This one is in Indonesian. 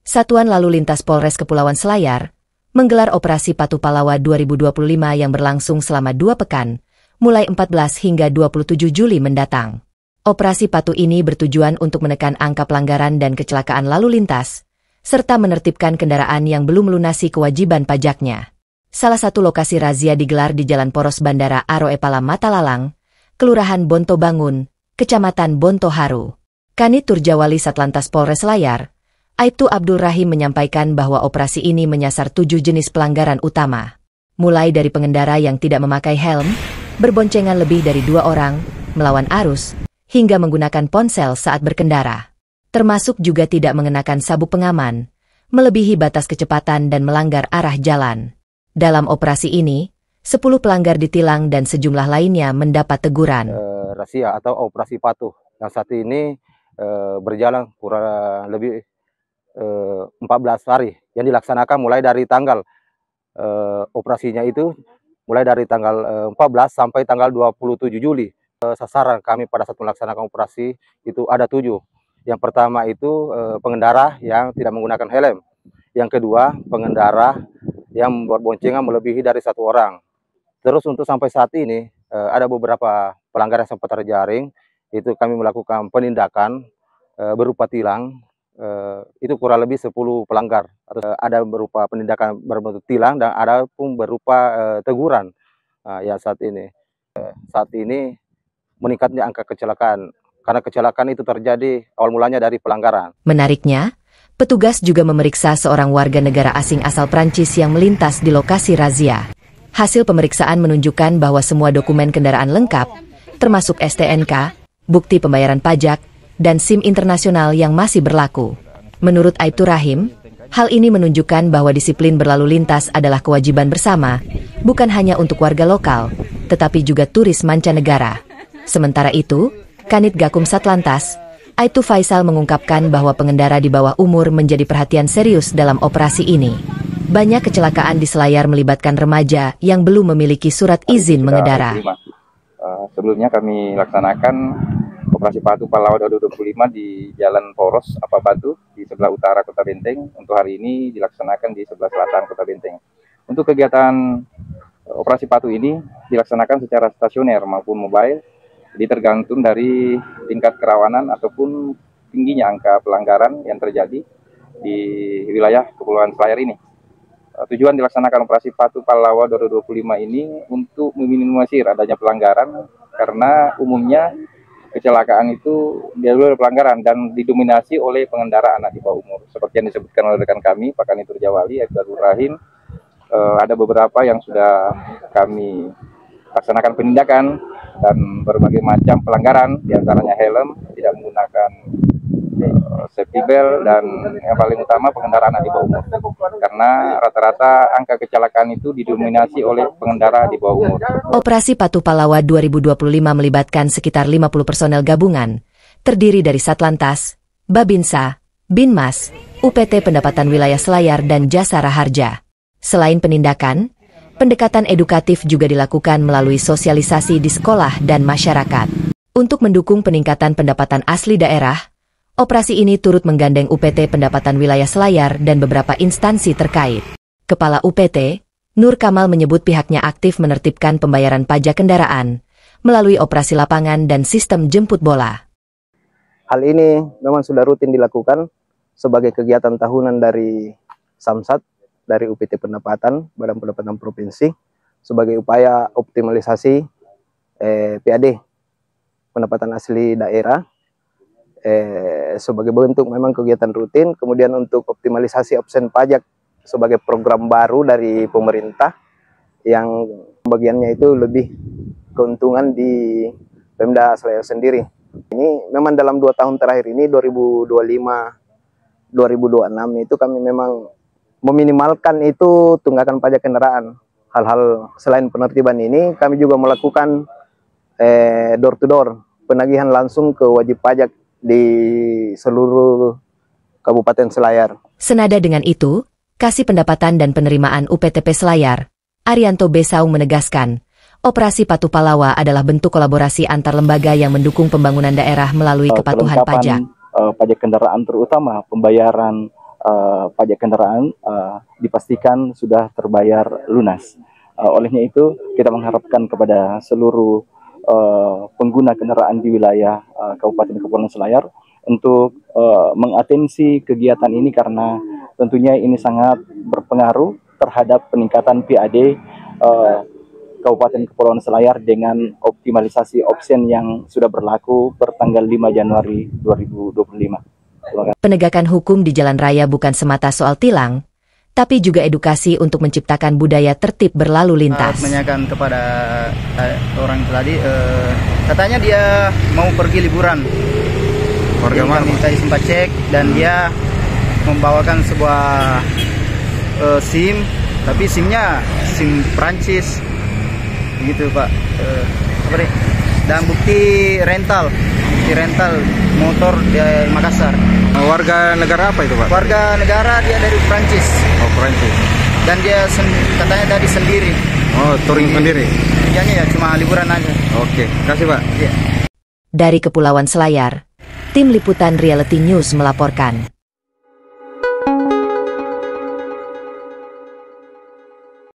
Satuan Lalu Lintas Polres Kepulauan Selayar menggelar Operasi Patuh Palawa 2025 yang berlangsung selama 2 pekan, mulai 14 hingga 27 Juli mendatang. Operasi Patuh ini bertujuan untuk menekan angka pelanggaran dan kecelakaan lalu lintas, serta menertibkan kendaraan yang belum melunasi kewajiban pajaknya. Salah satu lokasi razia digelar di Jalan Poros Bandara Aroepala Matalalang, Kelurahan Bonto Bangun, Kecamatan Bonto Haru. Kanit Turjawali Satlantas Polres Selayar, Aibtu Abdul Rahim menyampaikan bahwa operasi ini menyasar 7 jenis pelanggaran utama. Mulai dari pengendara yang tidak memakai helm, berboncengan lebih dari 2 orang, melawan arus, hingga menggunakan ponsel saat berkendara. Termasuk juga tidak mengenakan sabuk pengaman, melebihi batas kecepatan dan melanggar arah jalan. Dalam operasi ini, 10 pelanggar ditilang dan sejumlah lainnya mendapat teguran. Razia atau operasi patuh yang saat ini berjalan kurang lebih 14 hari yang dilaksanakan mulai dari tanggal operasinya itu mulai dari tanggal 14 sampai tanggal 27 Juli. Sasaran kami pada saat melaksanakan operasi itu ada 7. Yang pertama itu pengendara yang tidak menggunakan helm. Yang kedua, pengendara yang berboncengan melebihi dari 1 orang. Terus untuk sampai saat ini ada beberapa pelanggar yang sempat terjaring, itu kami melakukan penindakan berupa tilang. Itu kurang lebih 10 pelanggar. Ada berupa penindakan berbentuk tilang dan ada pun berupa teguran. Ya saat ini meningkatnya angka kecelakaan karena kecelakaan itu terjadi awal mulanya dari pelanggaran. Menariknya, petugas juga memeriksa seorang warga negara asing asal Prancis yang melintas di lokasi razia. Hasil pemeriksaan menunjukkan bahwa semua dokumen kendaraan lengkap, termasuk STNK, bukti pembayaran pajak, dan SIM internasional yang masih berlaku. Menurut Aibtu Rahim, hal ini menunjukkan bahwa disiplin berlalu lintas adalah kewajiban bersama, bukan hanya untuk warga lokal, tetapi juga turis mancanegara. Sementara itu, Kanit Gakum Satlantas, Aibtu Faisal mengungkapkan bahwa pengendara di bawah umur menjadi perhatian serius dalam operasi ini. Banyak kecelakaan di Selayar melibatkan remaja yang belum memiliki surat izin mengendara. Sebelumnya kami laksanakan Operasi Patuh Palawa 2025 di Jalan Poros Apabatu di sebelah utara Kota Benteng. Untuk hari ini dilaksanakan di sebelah selatan Kota Benteng. Untuk kegiatan Operasi Patuh ini dilaksanakan secara stasioner maupun mobile, jadi tergantung dari tingkat kerawanan ataupun tingginya angka pelanggaran yang terjadi di wilayah Kepulauan Selayar ini. Tujuan dilaksanakan Operasi Patuh Palawa 2025 ini untuk meminimalisir adanya pelanggaran karena umumnya kecelakaan itu dialami pelanggaran dan didominasi oleh pengendara anak di bawah umur. Seperti yang disebutkan oleh rekan kami, Pak Kanit Turjawali, Abdul Rahim, ada beberapa yang sudah kami laksanakan penindakan dan berbagai macam pelanggaran, diantaranya helm, tidak menggunakan safety belt, dan yang paling utama pengendara anak di bawah umur. Karena rata-rata angka kecelakaan itu didominasi oleh pengendara di bawah umur. Operasi Patuh Palawa 2025 melibatkan sekitar 50 personel gabungan, terdiri dari Satlantas, Babinsa, Binmas, UPT Pendapatan Wilayah Selayar dan Jasa Raharja. Selain penindakan, pendekatan edukatif juga dilakukan melalui sosialisasi di sekolah dan masyarakat. Untuk mendukung peningkatan pendapatan asli daerah, operasi ini turut menggandeng UPT Pendapatan Wilayah Selayar dan beberapa instansi terkait. Kepala UPT, Nur Kamal menyebut pihaknya aktif menertibkan pembayaran pajak kendaraan melalui operasi lapangan dan sistem jemput bola. Hal ini memang sudah rutin dilakukan sebagai kegiatan tahunan dari Samsat, dari UPT Pendapatan, Badan Pendapatan Provinsi, sebagai upaya optimalisasi PAD, pendapatan asli daerah, sebagai bentuk memang kegiatan rutin. Kemudian untuk optimalisasi absen pajak sebagai program baru dari pemerintah yang bagiannya itu lebih keuntungan di Pemda Selayar sendiri. Ini memang dalam 2 tahun terakhir ini 2025-2026 itu kami memang meminimalkan itu tunggakan pajak kendaraan. Hal-hal selain penertiban ini kami juga melakukan door to door, penagihan langsung ke wajib pajak di seluruh Kabupaten Selayar. Senada dengan itu, Kasih Pendapatan dan Penerimaan UPTP Selayar, Arianto B. Saung menegaskan, Operasi Patuh Palawa adalah bentuk kolaborasi antar lembaga yang mendukung pembangunan daerah melalui kepatuhan pajak. Pajak kendaraan terutama pembayaran pajak kendaraan dipastikan sudah terbayar lunas. Olehnya itu kita mengharapkan kepada seluruh pengguna kendaraan di wilayah Kabupaten Kepulauan Selayar untuk mengatensi kegiatan ini karena tentunya ini sangat berpengaruh terhadap peningkatan PAD Kabupaten Kepulauan Selayar dengan optimalisasi opsen yang sudah berlaku per tanggal 5 Januari 2025. Penegakan hukum di jalan raya bukan semata soal tilang, tapi juga edukasi untuk menciptakan budaya tertib berlalu lintas. Menanyakan kepada orang tadi, katanya dia mau pergi liburan. Warga mana? Minta sempat cek dan dia membawakan sebuah SIM, tapi SIM-nya SIM Prancis. Begitu Pak. Dan bukti rental motor di Makassar. Warga negara apa itu Pak? Warga negara dia dari Prancis. Oh, Prancis. Dan dia katanya tadi sendiri. Oh, touring sendiri. Kerjanya ya cuma liburan aja. Oke, kasih Pak. Iya. Dari Kepulauan Selayar, Tim Liputan Reality News melaporkan.